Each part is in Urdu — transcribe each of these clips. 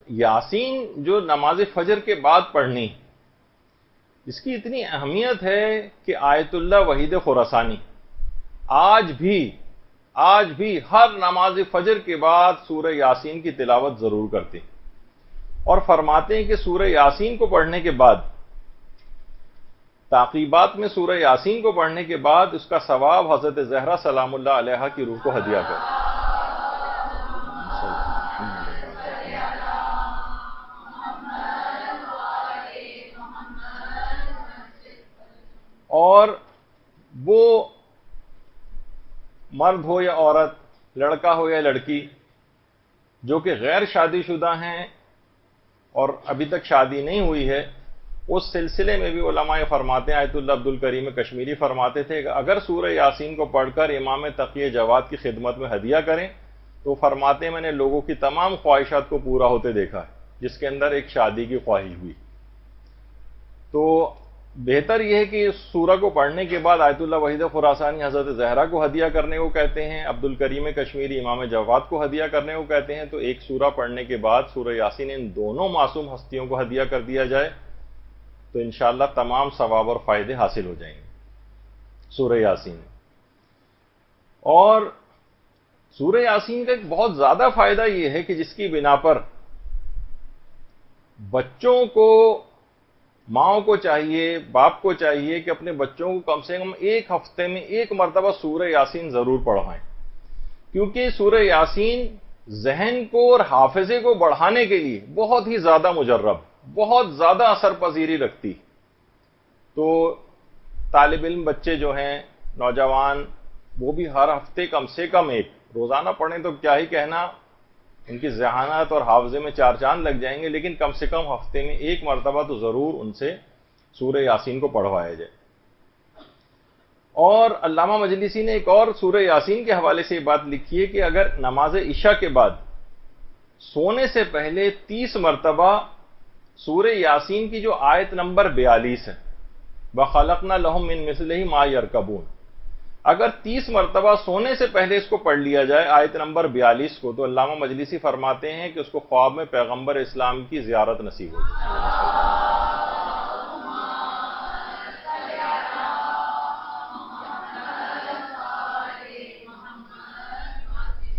یاسین جو نماز فجر کے بعد پڑھنی، اس کی اتنی اہمیت ہے کہ آیت اللہ وحید خراسانی آج بھی ہر نماز فجر کے بعد سورہ یاسین کی تلاوت ضرور کرتے ہیں، اور فرماتے ہیں کہ سورہ یاسین کو پڑھنے کے بعد، تعقیبات میں سورہ یاسین کو پڑھنے کے بعد اس کا ثواب حضرت زہرا سلام اللہ علیہا کی روح کو ہدیہ کرے۔ اور وہ مرد ہو یا عورت، لڑکا ہو یا لڑکی، جو کہ غیر شادی شدہ ہیں اور ابھی تک شادی نہیں ہوئی ہے، اس سلسلے میں بھی علماء فرماتے ہیں، آیت اللہ عبد الکریم کشمیری فرماتے تھے کہ اگر سورہ یاسین کو پڑھ کر امام تقی جواد کی خدمت میں ہدیہ کریں تو فرماتے ہیں میں نے لوگوں کی تمام خواہشات کو پورا ہوتے دیکھا ہے جس کے اندر ایک شادی کی خواہش ہوئی۔ تو بہتر یہ ہے کہ اس سورہ کو پڑھنے کے بعد آیت اللہ وحید خراسانی حضرت زہرا کو ہدیہ کرنے کو کہتے ہیں، عبد الکریم کشمیری امام جواد کو ہدیہ کرنے کو کہتے ہیں، تو ایک سورہ پڑھنے کے بعد سورہ یاسین ان دونوں معصوم ہستیوں کو ہدیہ کر دیا جائے تو انشاءاللہ تمام ثواب اور فائدے حاصل ہو جائیں گے سورہ یاسین۔ اور سورہ یاسین کا ایک بہت زیادہ فائدہ یہ ہے کہ جس کی بنا پر بچوں کو، ماؤں کو چاہیے، باپ کو چاہیے کہ اپنے بچوں کو کم سے کم ایک ہفتے میں ایک مرتبہ سورہ یاسین ضرور پڑھائیں، کیونکہ سورہ یاسین ذہن کو اور حافظے کو بڑھانے کے لیے بہت ہی زیادہ مجرب، بہت زیادہ اثر پذیری رکھتی۔ تو طالب علم بچے جو ہیں، نوجوان، وہ بھی ہر ہفتے کم سے کم ایک، روزانہ پڑھیں تو کیا ہی کہنا، ان کی ذہانت اور حافظے میں چار چاند لگ جائیں گے، لیکن کم سے کم ہفتے میں ایک مرتبہ تو ضرور ان سے سورہ یاسین کو پڑھوایا جائے۔ اور علامہ مجلسی نے ایک اور سورہ یاسین کے حوالے سے یہ بات لکھی ہے کہ اگر نماز عشاء کے بعد سونے سے پہلے 30 مرتبہ سورہ یاسین کی جو آیت نمبر 42 ہے، وَخَلَقْنَا لَهُم مِّن مِّثْلِهِ مَا يَرْكَبُونَ، اگر 30 مرتبہ سونے سے پہلے اس کو پڑھ لیا جائے آیت نمبر 42 کو، تو علامہ مجلسی فرماتے ہیں کہ اس کو خواب میں پیغمبر اسلام کی زیارت نصیب ہوگی۔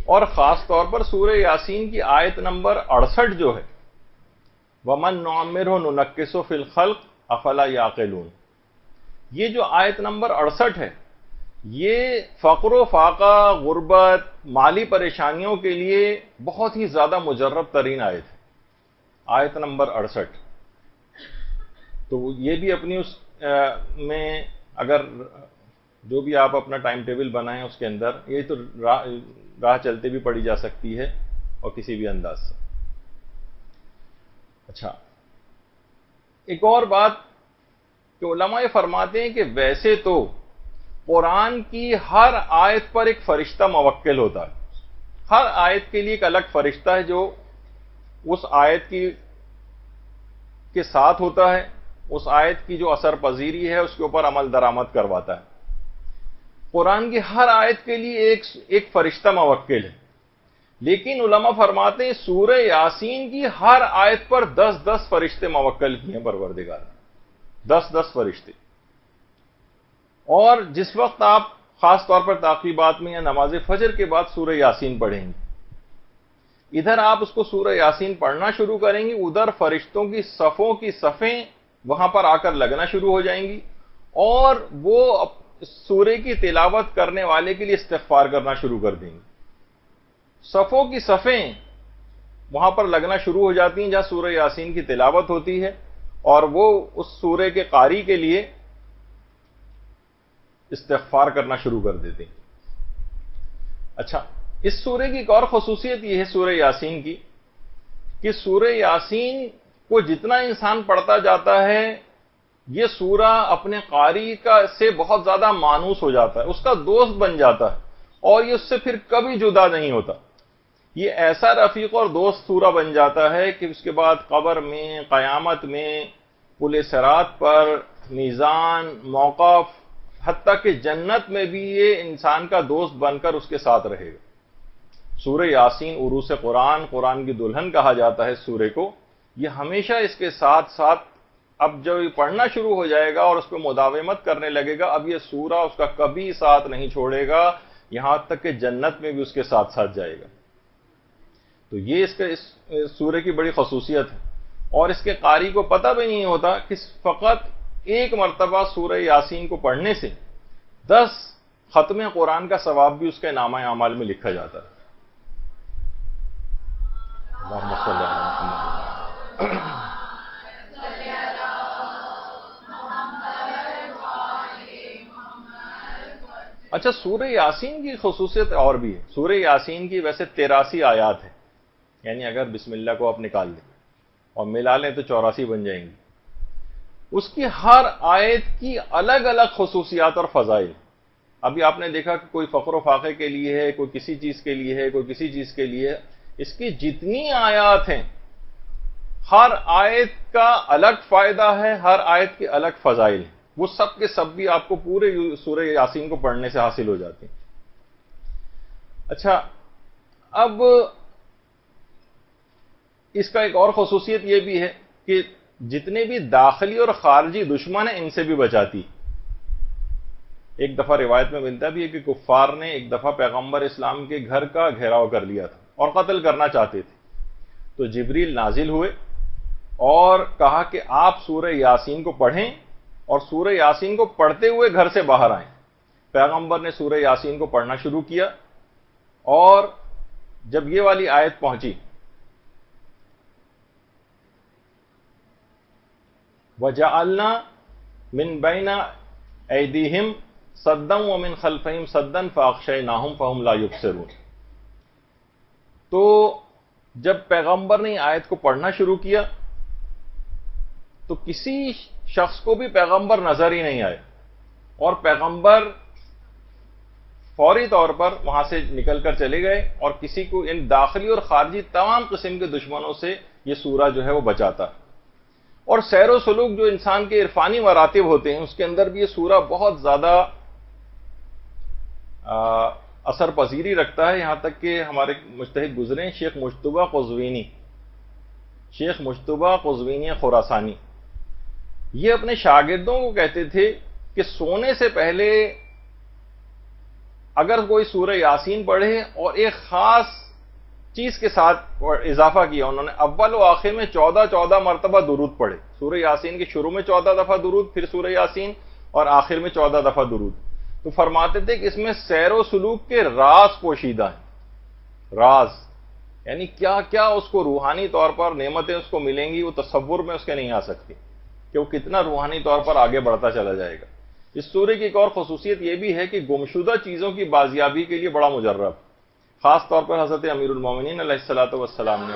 اور خاص طور پر سورہ یاسین کی آیت نمبر 68 جو ہے، وَمَن نُعَمِّرْهُ نُنَكِّسُهُ فِي الْخَلْقِ أَفَلَا يَعْقِلُونَ، یہ جو آیت نمبر 68 ہے، یہ فقر و فاقہ، غربت، مالی پریشانیوں کے لیے بہت ہی زیادہ مجرب ترین آیت ہے، آیت نمبر 68۔ تو یہ بھی اپنی اس میں اگر جو بھی آپ اپنا ٹائم ٹیبل بنائیں اس کے اندر، یہ تو راہ چلتے بھی پڑھی جا سکتی ہے اور کسی بھی انداز سے۔ اچھا، ایک اور بات کہ علماء فرماتے ہیں کہ ویسے تو قرآن کی ہر آیت پر ایک فرشتہ موکل ہوتا ہے، ہر آیت کے لیے ایک الگ فرشتہ ہے جو اس آیت کے ساتھ ہوتا ہے، اس آیت کی جو اثر پذیری ہے اس کے اوپر عمل درآمد کرواتا ہے۔ قرآن کی ہر آیت کے لیے ایک فرشتہ موکل ہے، لیکن علماء فرماتے ہیں سورہ یاسین کی ہر آیت پر 10 فرشتے موکل کیے ہیں پروردگار نے، 10 فرشتے۔ اور جس وقت آپ خاص طور پر تعقیبات میں یا نماز فجر کے بعد سورہ یاسین پڑھیں گے، ادھر آپ اس کو سورہ یاسین پڑھنا شروع کریں گے، ادھر فرشتوں کی صفوں کی صفیں وہاں پر آ کر لگنا شروع ہو جائیں گی، اور وہ سورہ کی تلاوت کرنے والے کے لیے استغفار کرنا شروع کر دیں گے۔ صفوں کی صفیں وہاں پر لگنا شروع ہو جاتی ہیں جہاں سورہ یاسین کی تلاوت ہوتی ہے، اور وہ اس سورہ کے قاری کے لیے استغفار کرنا شروع کر دیتے ہیں۔ اچھا، اس سورہ کی ایک اور خصوصیت یہ ہے سورہ یاسین کی کہ سورہ یاسین کو جتنا انسان پڑھتا جاتا ہے، یہ سورہ اپنے قاری سے بہت زیادہ مانوس ہو جاتا ہے، اس کا دوست بن جاتا ہے، اور یہ اس سے پھر کبھی جدا نہیں ہوتا۔ یہ ایسا رفیق اور دوست سورہ بن جاتا ہے کہ اس کے بعد قبر میں، قیامت میں، پل صراط پر، میزان، موقف، حتیٰ کہ جنت میں بھی یہ انسان کا دوست بن کر اس کے ساتھ رہے گا۔ سورہ یاسین عروس قرآن، قرآن کی دلہن کہا جاتا ہے سورہ کو. یہ ہمیشہ اس کے ساتھ ساتھ اب جب یہ پڑھنا شروع ہو جائے گا اور اس پہ مداومت کرنے لگے گا، اب یہ سورہ اس کا کبھی ساتھ نہیں چھوڑے گا، یہاں تک کہ جنت میں بھی اس کے ساتھ ساتھ جائے گا. تو یہ اس سورہ کی بڑی خصوصیت ہے. اور اس کے قاری کو پتہ بھی نہیں ہوتا کہ فقط ایک مرتبہ سورہ یاسین کو پڑھنے سے 10 ختم قرآن کا ثواب بھی اس کے نامہ اعمال میں لکھا جاتا ہے. اللہم صلی علی محمد. اچھا، سورہ یاسین کی خصوصیت اور بھی ہے. سورہ یاسین کی ویسے 83 آیات ہیں، یعنی اگر بسم اللہ کو آپ نکال دیں اور ملا لیں تو 84 بن جائیں گی. اس کی ہر آیت کی الگ الگ خصوصیات اور فضائل. ابھی آپ نے دیکھا کہ کوئی فقر و فاقے کے لیے ہے، کوئی کسی چیز کے لیے ہے، کوئی کسی چیز کے لیے ہے. اس کی جتنی آیات ہیں، ہر آیت کا الگ فائدہ ہے، ہر آیت کی الگ فضائل ہیں. وہ سب کے سب بھی آپ کو پورے سورہ یاسین کو پڑھنے سے حاصل ہو جاتے ہیں. اچھا، اب اس کا ایک اور خصوصیت یہ بھی ہے کہ جتنے بھی داخلی اور خارجی دشمن ہیں ان سے بھی بچاتی. ایک دفعہ روایت میں ملتا بھی ہے کہ کفار نے ایک دفعہ پیغمبر اسلام کے گھر کا گھیراؤ کر لیا تھا اور قتل کرنا چاہتے تھے. تو جبریل نازل ہوئے اور کہا کہ آپ سورہ یاسین کو پڑھیں اور سورہ یاسین کو پڑھتے ہوئے گھر سے باہر آئیں. پیغمبر نے سورہ یاسین کو پڑھنا شروع کیا اور جب یہ والی آیت پہنچی وَجَعَلْنَا مِن بَيْنَ أَيْدِيهِمْ سَدًّا وَمِنْ خَلْفِهِمْ سَدًّا فَأَغْشَيْنَاهُمْ فَهُمْ لَا يُبْصِرُونَ. تو جب پیغمبر نے آیت کو پڑھنا شروع کیا تو کسی شخص کو بھی پیغمبر نظر ہی نہیں آئے اور پیغمبر فوری طور پر وہاں سے نکل کر چلے گئے اور کسی کو ان داخلی اور خارجی تمام قسم کے دشمنوں سے یہ سورہ جو ہے وہ بچاتا. اور سیر و سلوک جو انسان کے عرفانی مراتب ہوتے ہیں اس کے اندر بھی یہ سورہ بہت زیادہ اثر پذیری رکھتا ہے. یہاں تک کہ ہمارے مجتہد گزرے شیخ مجتبیٰ قزوینی خراسانی، یہ اپنے شاگردوں کو کہتے تھے کہ سونے سے پہلے اگر کوئی سورہ یاسین پڑھے اور ایک خاص چیز کے ساتھ اضافہ کیا، انہوں نے اول و آخر میں 14 مرتبہ درود پڑھے. سورہ یاسین کے شروع میں 14 دفعہ درود، پھر سورہ یاسین، اور آخر میں 14 دفعہ درود. تو فرماتے تھے کہ اس میں سیر و سلوک کے راز پوشیدہ ہیں. راز یعنی کیا کیا اس کو روحانی طور پر نعمتیں اس کو ملیں گی، وہ تصور میں اس کے نہیں آ سکتی کہ وہ کتنا روحانی طور پر آگے بڑھتا چلا جائے گا. اس سورہ کی ایک اور خصوصیت یہ بھی ہے کہ گمشدہ چیزوں کی بازیابی کے لیے بڑا مجرب، خاص طور پر حضرت امیر المومنین علیہ الصلوۃ والسلام نے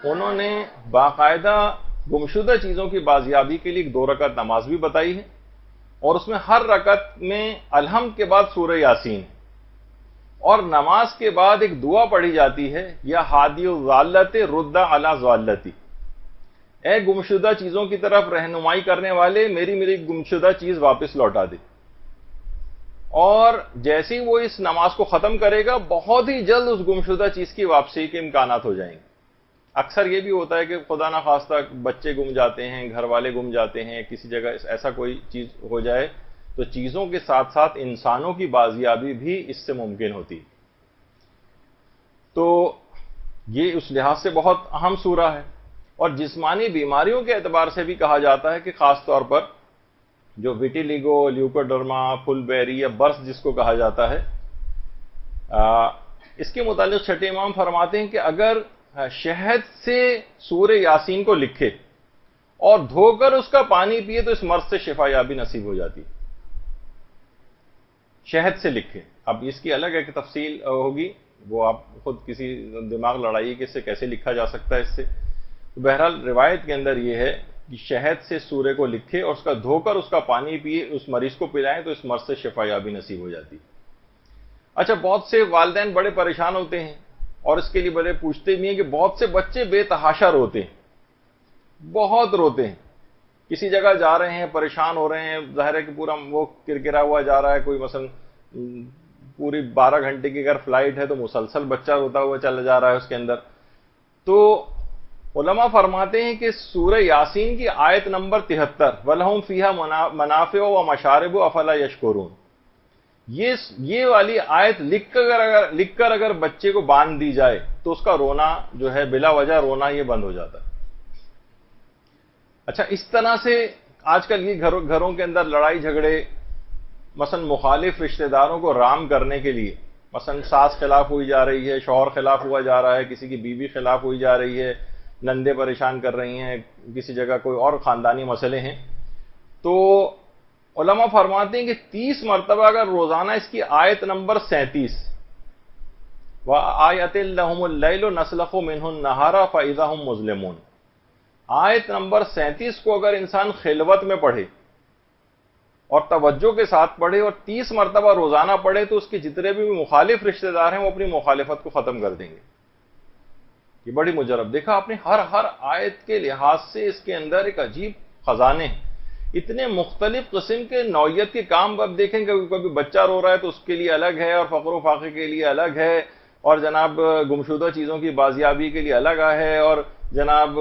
انہوں نے باقاعدہ گمشدہ چیزوں کی بازیابی کے لیے 2 رکعت نماز بھی بتائی ہے اور اس میں ہر رکعت میں الحمد کے بعد سورہ یاسین، اور نماز کے بعد ایک دعا پڑھی جاتی ہے، یا ہادی الضالۃ رد علی ضالتی، اے گمشدہ چیزوں کی طرف رہنمائی کرنے والے میری گمشدہ چیز واپس لوٹا دے. اور جیسے ہی وہ اس نماز کو ختم کرے گا بہت ہی جلد اس گمشدہ چیز کی واپسی کے امکانات ہو جائیں گے. اکثر یہ بھی ہوتا ہے کہ خدا نخواستہ بچے گم جاتے ہیں، گھر والے گم جاتے ہیں، کسی جگہ ایسا کوئی چیز ہو جائے تو چیزوں کے ساتھ ساتھ انسانوں کی بازیابی بھی اس سے ممکن ہوتی. تو یہ اس لحاظ سے بہت اہم سورہ ہے. اور جسمانی بیماریوں کے اعتبار سے بھی کہا جاتا ہے کہ خاص طور پر جو ویٹیلیگو، لیوکوڈرما، فل بیری یا برس جس کو کہا جاتا ہے، اس کے متعلق چھٹے امام فرماتے ہیں کہ اگر شہد سے سورہ یاسین کو لکھے اور دھو کر اس کا پانی پیے تو اس مرض سے شفا یابی نصیب ہو جاتی. شہد سے لکھے. اب اس کی الگ ایک تفصیل ہوگی، وہ آپ خود کسی دماغ لڑائیے کہ اس سے کیسے لکھا جا سکتا ہے. اس سے بہرحال روایت کے اندر یہ ہے کہ شہد سے سورہ کو لکھے اور اس کا دھو کر اس کا پانی پیے، اس مریض کو پلائیں تو اس مرض سے شفا یابی نصیب ہو جاتی. اچھا، بہت سے والدین بڑے پریشان ہوتے ہیں اور اس کے لیے بڑے پوچھتے بھی ہیں کہ بہت سے بچے بے تحاشا روتے ہیں، بہت روتے ہیں کسی جگہ جا رہے ہیں، پریشان ہو رہے ہیں، ظاہر ہے کہ پورا وہ کرکرا ہوا جا رہا ہے، کوئی مثلا پوری 12 گھنٹے کی اگر فلائٹ ہے تو مسلسل بچہ روتا ہوا چلا جا رہا ہے اس کے اندر. تو علماء فرماتے ہیں کہ سورہ یاسین کی آیت نمبر 73 وَلَهُمْ فِيهَا مَنَافِعُ وَمَشَارِبُ أَفَلَا يَشْكُرُونَ، یہ والی آیت لکھ کر اگر بچے کو باندھ دی جائے تو اس کا رونا جو ہے بلا وجہ رونا یہ بند ہو جاتا ہے. اچھا، اس طرح سے آج کل یہ گھروں کے اندر لڑائی جھگڑے مثلا مخالف رشتہ داروں کو رام کرنے کے لیے، مثلا ساس خلاف ہوئی جا رہی ہے، شوہر خلاف ہوا جا رہا ہے، کسی کی بیوی خلاف ہوئی جا رہی ہے، نندے پریشان کر رہی ہیں، کسی جگہ کوئی اور خاندانی مسئلے ہیں، تو علماء فرماتے ہیں کہ 30 مرتبہ اگر روزانہ اس کی آیت نمبر 37 وَآیَةٍ لَهُمُ اللَّيْلُ نَسْلَخُ مِنْهُ النَّهَارَ فَإِذَا هُمْ مُظْلِمُونَ، آیت نمبر 37 کو اگر انسان خلوت میں پڑھے اور توجہ کے ساتھ پڑھے اور 30 مرتبہ روزانہ پڑھے تو اس کے جتنے بھی مخالف رشتہ دار ہیں وہ اپنی مخالفت کو ختم کر دیں گے. یہ بڑی مجرب، دیکھا آپ نے، ہر آیت کے لحاظ سے اس کے اندر ایک عجیب خزانے ہیں، اتنے مختلف قسم کے نوعیت کے کام. اب دیکھیں کہ کبھی بچہ رو رہا ہے تو اس کے لیے الگ ہے، اور فقر و فاقے کے لیے الگ ہے، اور جناب گمشدہ چیزوں کی بازیابی کے لیے الگ ہے، اور جناب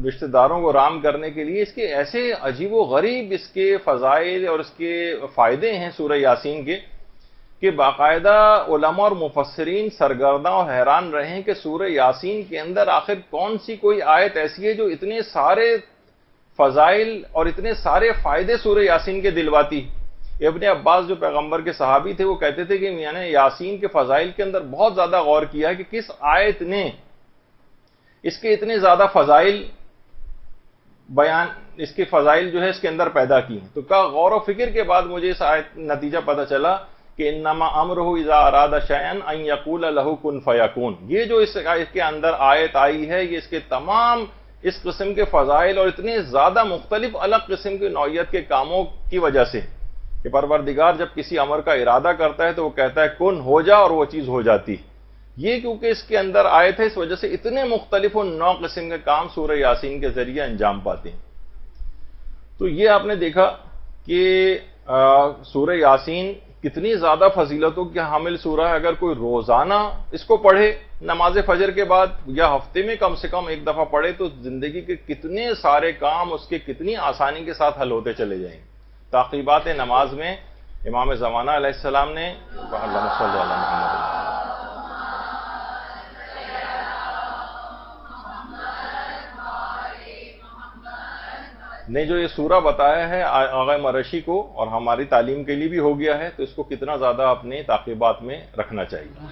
رشتہ داروں کو رام کرنے کے لیے اس کے ایسے عجیب و غریب اس کے فضائل اور اس کے فائدے ہیں سورہ یاسین کے، کہ باقاعدہ علماء اور مفسرین سرگرداں اور حیران رہے ہیں کہ سورہ یاسین کے اندر آخر کون سی کوئی آیت ایسی ہے جو اتنے سارے فضائل اور اتنے سارے فائدے سورہ یاسین کے دلواتی. ابن عباس جو پیغمبر کے صحابی تھے وہ کہتے تھے کہ میں نے یاسین کے فضائل کے اندر بہت زیادہ غور کیا ہے کہ کس آیت نے اس کے اتنے زیادہ فضائل بیان، اس کے فضائل جو ہے اس کے اندر پیدا کی ہیں. تو کا غور و فکر کے بعد مجھے اس آیت نتیجہ پتہ چلا کہ انما امرہ اذا اراد شیئا ان یقول له کن فیکون. یہ جو اس آیت کے اندر آیت آئی ہے یہ اس کے تمام اس قسم کے فضائل اور اتنے زیادہ مختلف الگ قسم کی نوعیت کے کاموں کی وجہ سے کہ پروردگار جب کسی امر کا ارادہ کرتا ہے تو وہ کہتا ہے کن، ہو جا، اور وہ چیز ہو جاتی. یہ کیونکہ اس کے اندر آیت ہے اس وجہ سے اتنے مختلف و نو قسم کے کام سورہ یاسین کے ذریعے انجام پاتے ہیں. تو یہ آپ نے دیکھا کہ سورہ یاسین کتنی زیادہ فضیلتوں کی حامل سورہ ہے. اگر کوئی روزانہ اس کو پڑھے نماز فجر کے بعد یا ہفتے میں کم سے کم ایک دفعہ پڑھے تو زندگی کے کتنے سارے کام اس کے کتنی آسانی کے ساتھ حل ہوتے چلے جائیں. تعقیبات نماز میں امام زمانہ علیہ السلام نے اللہم صلی علی محمد نے جو یہ سورہ بتایا ہے آغا مرشی کو اور ہماری تعلیم کے لیے بھی ہو گیا ہے، تو اس کو کتنا زیادہ اپنے تعقیبات میں رکھنا چاہیے.